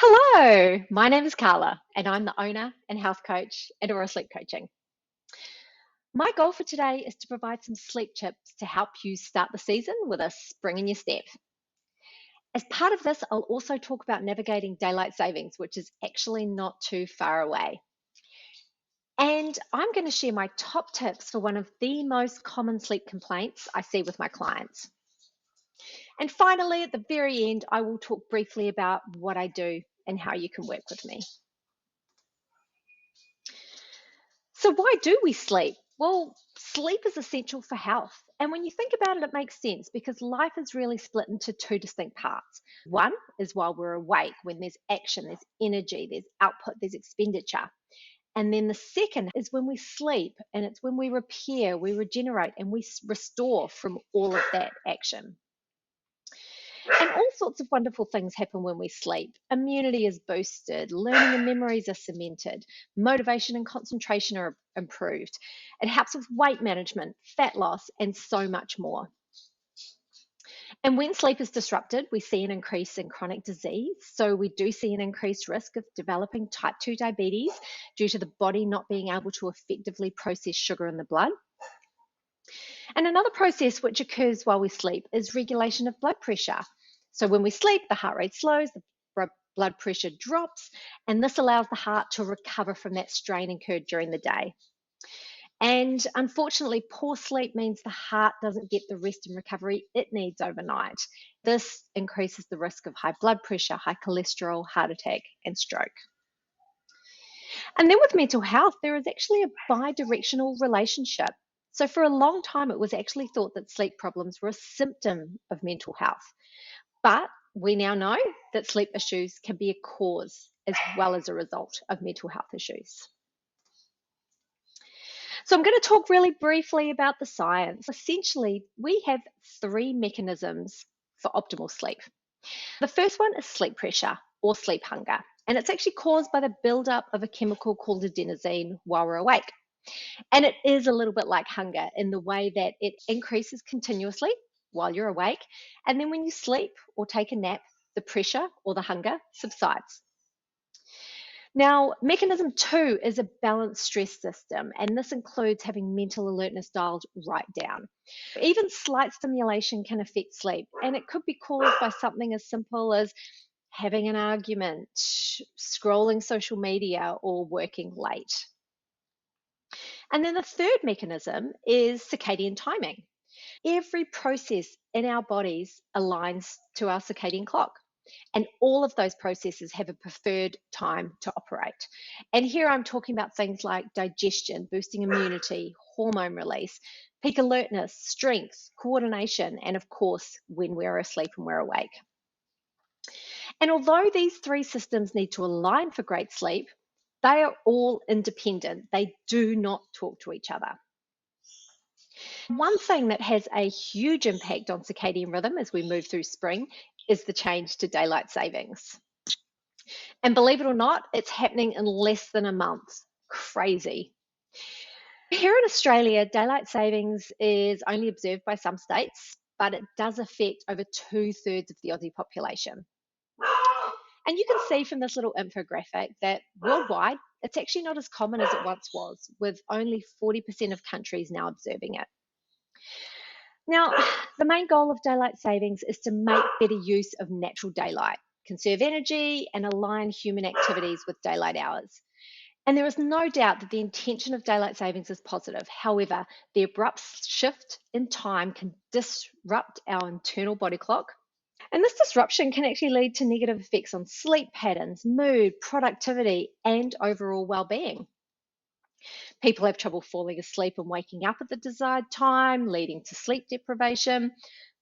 Hello, my name is Carla, and I'm the owner and health coach at Aura Sleep Coaching. My goal for today is to provide some sleep tips to help you start the season with a spring in your step. As part of this, I'll also talk about navigating daylight savings, which is actually not too far away. And I'm going to share my top tips for one of the most common sleep complaints I see with my clients. And finally, at the very end, I will talk briefly about what I do and how you can work with me. So, why do we sleep? Well, sleep is essential for health. And when you think about it, it makes sense because life is really split into two distinct parts. One is while we're awake, when there's action, there's energy, there's output, there's expenditure. And then the second is when we sleep, and it's when we repair, we regenerate, and we restore from all of that action. And all sorts of wonderful things happen when we sleep. Immunity is boosted, learning and memories are cemented, motivation and concentration are improved. It helps with weight management, fat loss, and so much more. And when sleep is disrupted, we see an increase in chronic disease. So we do see an increased risk of developing type 2 diabetes due to the body not being able to effectively process sugar in the blood. And another process which occurs while we sleep is regulation of blood pressure. So when we sleep, the heart rate slows, the blood pressure drops, and this allows the heart to recover from that strain incurred during the day. And unfortunately, poor sleep means the heart doesn't get the rest and recovery it needs overnight. This increases the risk of high blood pressure, high cholesterol, heart attack, and stroke. And then with mental health, there is actually a bi-directional relationship. So for a long time, it was actually thought that sleep problems were a symptom of mental health. But we now know that sleep issues can be a cause as well as a result of mental health issues. So I'm going to talk really briefly about the science. Essentially, we have three mechanisms for optimal sleep. The first one is sleep pressure or sleep hunger, and it's actually caused by the buildup of a chemical called adenosine while we're awake. And it is a little bit like hunger in the way that it increases continuously while you're awake, and then when you sleep or take a nap, the pressure or the hunger subsides. Now, mechanism two is a balanced stress system, and this includes having mental alertness dialed right down. Even slight stimulation can affect sleep, and it could be caused by something as simple as having an argument, scrolling social media, or working late. And then the third mechanism is circadian timing. Every process in our bodies aligns to our circadian clock. And all of those processes have a preferred time to operate. And here I'm talking about things like digestion, boosting immunity, hormone release, peak alertness, strength, coordination, and of course, when we're asleep and we're awake. And although these three systems need to align for great sleep, they are all independent. They do not talk to each other. One thing that has a huge impact on circadian rhythm as we move through spring is the change to daylight savings. And believe it or not, it's happening in less than a month. Crazy. Here in Australia, daylight savings is only observed by some states, but it does affect over 2/3 of the Aussie population. And you can see from this little infographic that worldwide, it's actually not as common as it once was, with only 40% of countries now observing it. Now, the main goal of daylight savings is to make better use of natural daylight, conserve energy, and align human activities with daylight hours. And there is no doubt that the intention of daylight savings is positive. However, the abrupt shift in time can disrupt our internal body clock. And this disruption can actually lead to negative effects on sleep patterns, mood, productivity, and overall well-being. People have trouble falling asleep and waking up at the desired time, leading to sleep deprivation.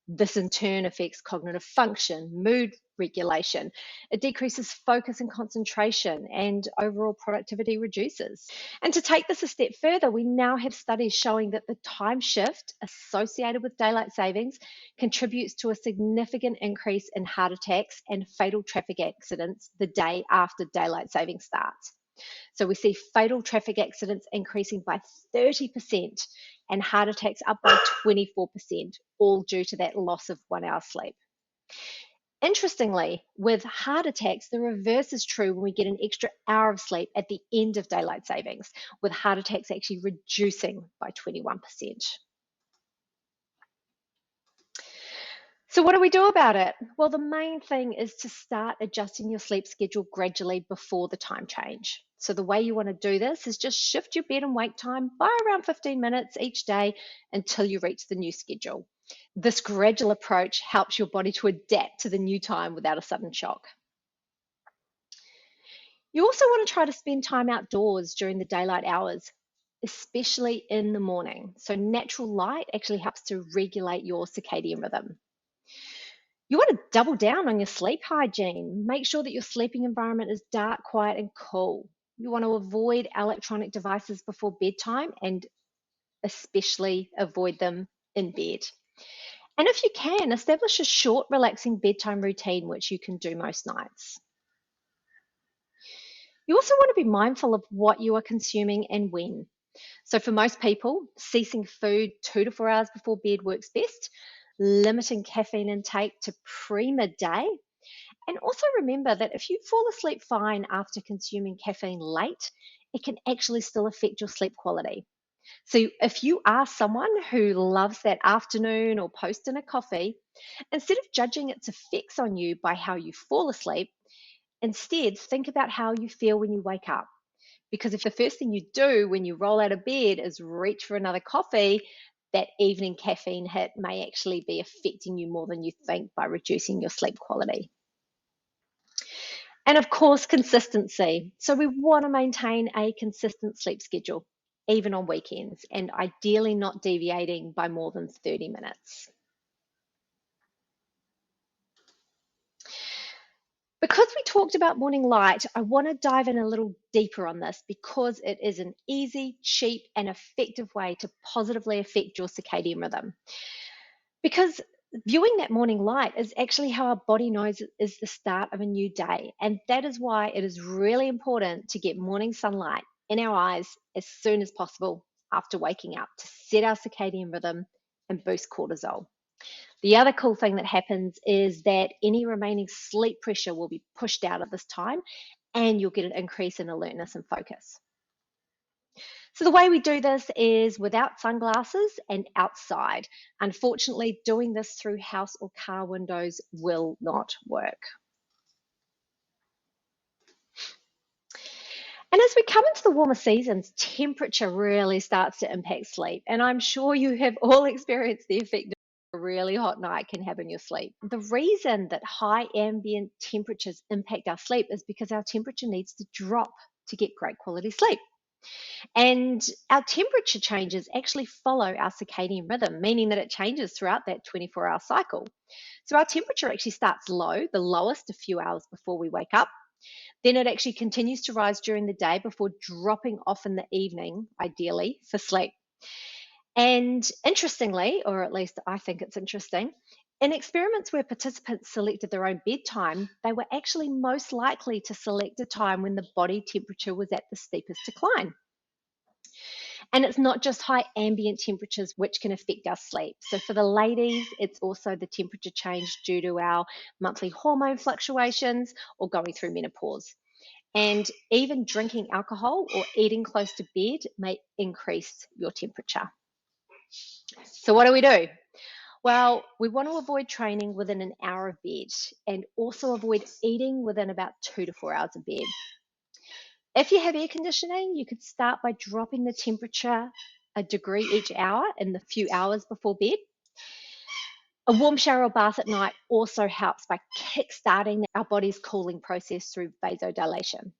This in turn affects cognitive function, mood regulation. It decreases focus and concentration, and overall productivity reduces. And to take this a step further, we now have studies showing that the time shift associated with daylight savings contributes to a significant increase in heart attacks and fatal traffic accidents the day after daylight saving starts. So we see fatal traffic accidents increasing by 30% and heart attacks up by 24%, all due to that loss of 1 hour sleep. Interestingly, with heart attacks, the reverse is true when we get an extra hour of sleep at the end of daylight savings, with heart attacks actually reducing by 21%. So, what do we do about it? Well, the main thing is to start adjusting your sleep schedule gradually before the time change. So, the way you want to do this is just shift your bed and wake time by around 15 minutes each day until you reach the new schedule. This gradual approach helps your body to adapt to the new time without a sudden shock. You also want to try to spend time outdoors during the daylight hours, especially in the morning. So, natural light actually helps to regulate your circadian rhythm. You want to double down on your sleep hygiene. Make sure that your sleeping environment is dark, quiet, and cool. You want to avoid electronic devices before bedtime and especially avoid them in bed. And if you can, establish a short, relaxing bedtime routine, which you can do most nights. You also want to be mindful of what you are consuming and when. So, for most people, ceasing food 2 to 4 hours before bed works best, limiting caffeine intake to pre midday. And also remember that if you fall asleep fine after consuming caffeine late, it can actually still affect your sleep quality. So, if you are someone who loves that afternoon or post dinner coffee, instead of judging its effects on you by how you fall asleep, instead think about how you feel when you wake up. Because if the first thing you do when you roll out of bed is reach for another coffee, that evening caffeine hit may actually be affecting you more than you think by reducing your sleep quality. And of course, consistency. So we want to maintain a consistent sleep schedule, even on weekends, and ideally not deviating by more than 30 minutes. Because we talked about morning light, I want to dive in a little deeper on this because it is an easy, cheap, and effective way to positively affect your circadian rhythm. Because viewing that morning light is actually how our body knows it is the start of a new day. And that is why it is really important to get morning sunlight in our eyes as soon as possible after waking up to set our circadian rhythm and boost cortisol. The other cool thing that happens is that any remaining sleep pressure will be pushed out at this time and you'll get an increase in alertness and focus. So, the way we do this is without sunglasses and outside. Unfortunately, doing this through house or car windows will not work. And as we come into the warmer seasons, temperature really starts to impact sleep. And I'm sure you have all experienced the effect a really hot night can have on your sleep. The reason that high ambient temperatures impact our sleep is because our temperature needs to drop to get great quality sleep. And our temperature changes actually follow our circadian rhythm, meaning that it changes throughout that 24-hour cycle. So our temperature actually starts low, the lowest a few hours before we wake up. Then it actually continues to rise during the day before dropping off in the evening, ideally, for sleep. And interestingly, or at least I think it's interesting, in experiments where participants selected their own bedtime, they were actually most likely to select a time when the body temperature was at the steepest decline. And it's not just high ambient temperatures which can affect our sleep. So for the ladies, it's also the temperature change due to our monthly hormone fluctuations or going through menopause. And even drinking alcohol or eating close to bed may increase your temperature. So what do we do? Well, we want to avoid training within an hour of bed and also avoid eating within about 2 to 4 hours of bed. If you have air conditioning, you could start by dropping the temperature a degree each hour in the few hours before bed. A warm shower or bath at night also helps by kick-starting our body's cooling process through vasodilation.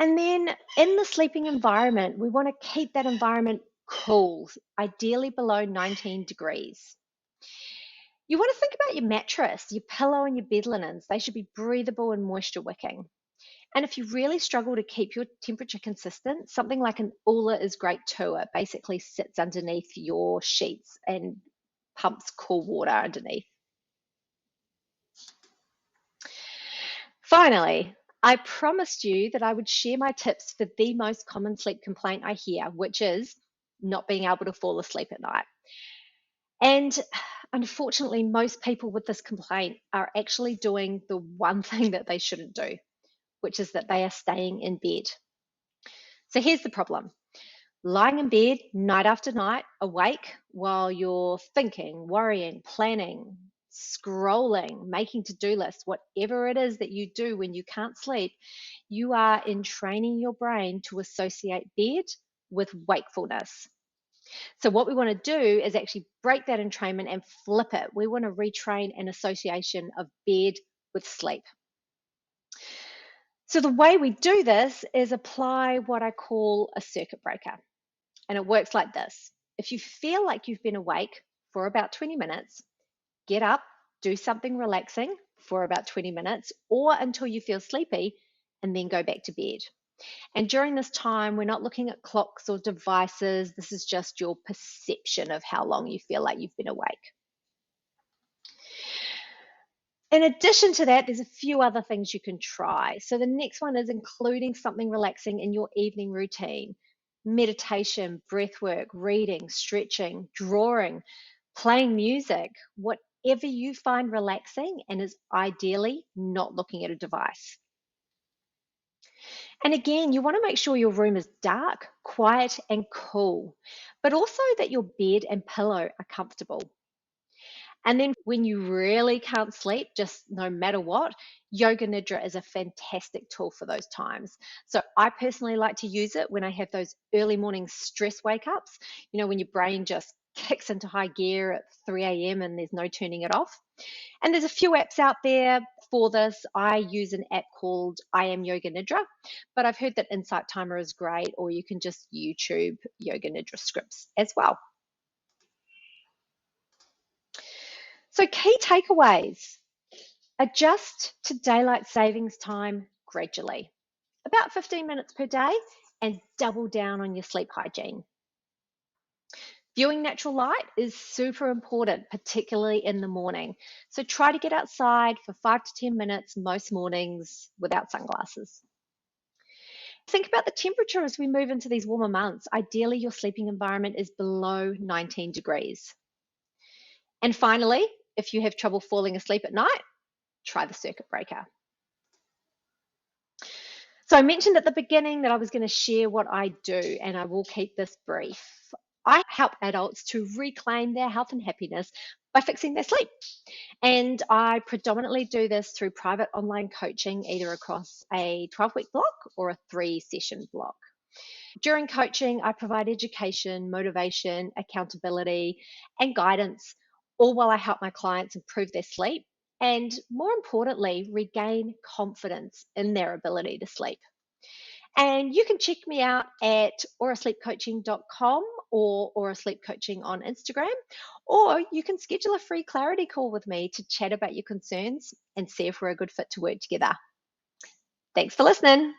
And then in the sleeping environment, we want to keep that environment cool, ideally below 19 degrees. You want to think about your mattress, your pillow, and your bed linens. They should be breathable and moisture wicking. And if you really struggle to keep your temperature consistent, something like an Oola is great too. It basically sits underneath your sheets and pumps cool water underneath. Finally, I promised you that I would share my tips for the most common sleep complaint I hear, which is not being able to fall asleep at night. And unfortunately, most people with this complaint are actually doing the one thing that they shouldn't do, which is that they are staying in bed. So here's the problem. Lying in bed night after night, awake, while you're thinking, worrying, planning, scrolling, making to do lists, whatever it is that you do when you can't sleep, you are entraining your brain to associate bed with wakefulness. So, what we want to do is actually break that entrainment and flip it. We want to retrain an association of bed with sleep. So, the way we do this is apply what I call a circuit breaker. And it works like this. If you feel like you've been awake for about 20 minutes, get up, do something relaxing for about 20 minutes or until you feel sleepy, and then go back to bed. And during this time, we're not looking at clocks or devices. This is just your perception of how long you feel like you've been awake. In addition to that, there's a few other things you can try. So the next one is including something relaxing in your evening routine. Meditation, breath work, reading, stretching, drawing, playing music, whatever you find relaxing and is ideally not looking at a device. And again, you want to make sure your room is dark, quiet, and cool, but also that your bed and pillow are comfortable. And then when you really can't sleep, just no matter what, Yoga Nidra is a fantastic tool for those times. So I personally like to use it when I have those early morning stress wake ups, when your brain just kicks into high gear at 3 a.m. and there's no turning it off. And there's a few apps out there for this. I use an app called I Am Yoga Nidra, but I've heard that Insight Timer is great, or you can just YouTube Yoga Nidra scripts as well. So, key takeaways: adjust to daylight savings time gradually, about 15 minutes per day, and double down on your sleep hygiene. Viewing natural light is super important, particularly in the morning. So, try to get outside for 5 to 10 minutes most mornings without sunglasses. Think about the temperature as we move into these warmer months. Ideally, your sleeping environment is below 19 degrees. And finally, if you have trouble falling asleep at night, try the circuit breaker. So I mentioned at the beginning that I was going to share what I do, and I will keep this brief. I help adults to reclaim their health and happiness by fixing their sleep. And I predominantly do this through private online coaching, either across a 12-week block or a 3-session block. During coaching, I provide education, motivation, accountability, and guidance, all while I help my clients improve their sleep and, more importantly, regain confidence in their ability to sleep. And you can check me out at aurasleepcoaching.com or Aura Sleep Coaching on Instagram, or you can schedule a free clarity call with me to chat about your concerns and see if we're a good fit to work together. Thanks for listening.